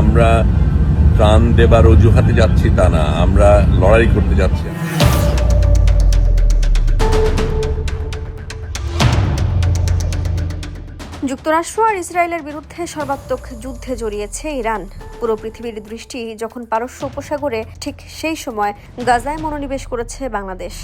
আমরা ত্রাণ দেবার অজুহাতে যাচ্ছি তা না, আমরা লড়াই করতে যাচ্ছি। যুক্তরাষ্ট্র আর ইসরায়েলের বিরুদ্ধে সর্বাত্মক যুদ্ধে জড়িয়েছে ইরান। পুরো পৃথিবীর দৃষ্টি যখন পারস্য উপসাগরে, ঠিক সেই সময় গাজায় মনোনিবেশ করেছে বাংলাদেশ।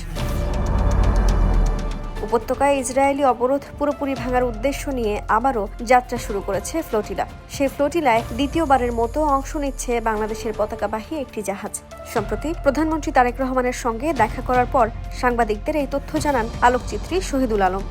উপত্যকায় ইসরায়েলি অবরোধ পুরোপুরি ভাঙার উদ্দেশ্য নিয়ে আবারও যাত্রা শুরু করেছে ফ্লোটিলা। সেই ফ্লোটিলায় দ্বিতীয়বারের মতো অংশ নিচ্ছে বাংলাদেশের পতাকাবাহী একটি জাহাজ। সম্প্রতি প্রধানমন্ত্রী তারেক রহমানের সঙ্গে দেখা করার পর সাংবাদিকদের এই তথ্য জানান আলোকচিত্রী শহীদুল আলম।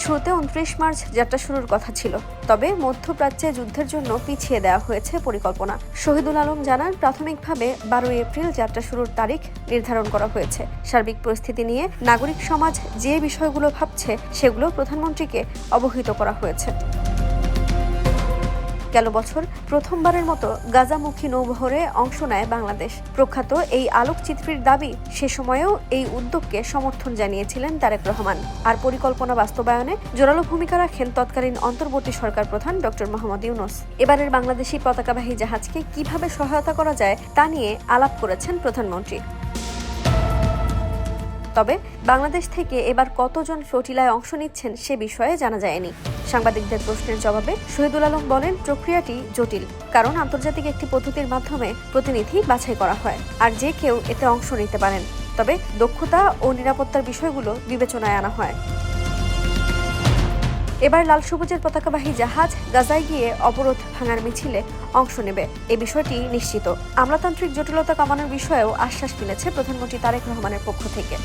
শুরুতে 29 মার্চ যাত্রা শুরুর কথা ছিল, তবে মধ্যপ্রাচ্যে যুদ্ধের জন্য পিছিয়ে দেওয়া হয়েছে পরিকল্পনা। শহীদুল আলম জানান, প্রাথমিকভাবে 12 এপ্রিল যাত্রা শুরুর তারিখ নির্ধারণ করা হয়েছে। সার্বিক পরিস্থিতি নিয়ে নাগরিক সমাজ যে বিষয়গুলো ভাবছে সেগুলো প্রধানমন্ত্রীকে অবহিত করা হয়েছে। গেল বছর প্রথমবারের মতো গাজামুখী নৌবহরে অংশ নেয় বাংলাদেশ। প্রখ্যাত এই আলোকচিত্রীর দাবি, সে সময়েও এই উদ্যোগকে সমর্থন জানিয়েছিলেন তারেক রহমান। আর পরিকল্পনা বাস্তবায়নে জোরালো ভূমিকা রাখেন তৎকালীন অন্তর্বর্তী সরকার প্রধান ডক্টর মোহাম্মদ ইউনূস। এবারের বাংলাদেশি পতাকাবাহী জাহাজকে কিভাবে সহায়তা করা যায় তা নিয়ে আলাপ করেছেন প্রধানমন্ত্রী। তবে বাংলাদেশ থেকে এবার কতজন ফ্লোটিলায় অংশ নিচ্ছেন সে বিষয়ে জানা যায়নি। সাংবাদিকদের প্রশ্নের জবাবে শহীদুল আলম বলেন, প্রক্রিয়াটি জটিল, কারণ আন্তর্জাতিক একটি পদ্ধতির মাধ্যমে প্রতিনিধি বাছাই করা হয়, আর যে কেউ এতে অংশ নিতে পারেন। তবে দক্ষতা ও নিরাপত্তার বিষয়গুলো বিবেচনায় আনা হয়। এবার লাল সবুজের পতাকাবাহী জাহাজ গাজায় গিয়ে অবরোধ ভাঙার মিছিলে অংশ নেবে, এ বিষয়টি নিশ্চিত। আমলাতান্ত্রিক জটিলতা কমানোর বিষয়েও আশ্বাস মিলেছে প্রধানমন্ত্রী তারেক রহমানের পক্ষ থেকে।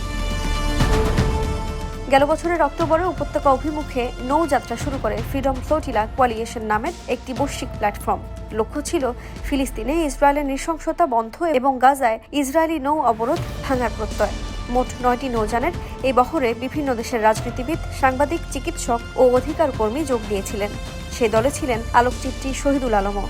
গেল বছরের অক্টোবরে উপত্যকা অভিমুখে নৌযাত্রা শুরু করে ফ্রিডম ফ্লোটিলা কোয়ালিয়েশন নামের একটি বৈশ্বিক প্ল্যাটফর্ম। লক্ষ্য ছিল ফিলিস্তিনে ইসরায়েলের নৃশংসতা বন্ধ এবং গাজায় ইসরায়েলি নৌ অবরোধ ভাঙার প্রত্যয়। মোট 9টি নৌযানের এই বহরে বিভিন্ন দেশের রাজনীতিবিদ, সাংবাদিক, চিকিৎসক ও অধিকার কর্মী যোগ দিয়েছিলেন। সেই দলে ছিলেন আলোকচিত্রী শহীদুল আলমও।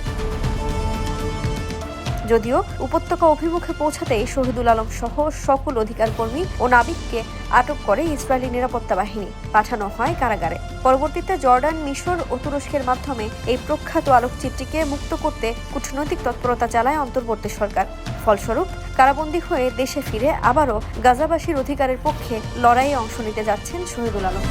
যদিও উপত্যকা অভিমুখে পৌঁছাতেই শহীদুল আলম সহ সকল অধিকার কর্মী ও নাবিককে আটক করে ইসরায়েলি নিরাপত্তা বাহিনী, পাঠানো হয় কারাগারে। পরবর্তীতে জর্ডান, মিশর ও তুরস্কের মাধ্যমে এই প্রখ্যাত আলোকচিত্রীকে মুক্ত করতে কূটনৈতিক তৎপরতা চালায় অন্তর্বর্তী সরকার। ফলস্বরূপ কারাবন্দী হয়ে দেশে ফিরে আবারও গাজাবাসীর অধিকারের পক্ষে লড়াইয়ে অংশ নিতে যাচ্ছেন শহীদুল আলম।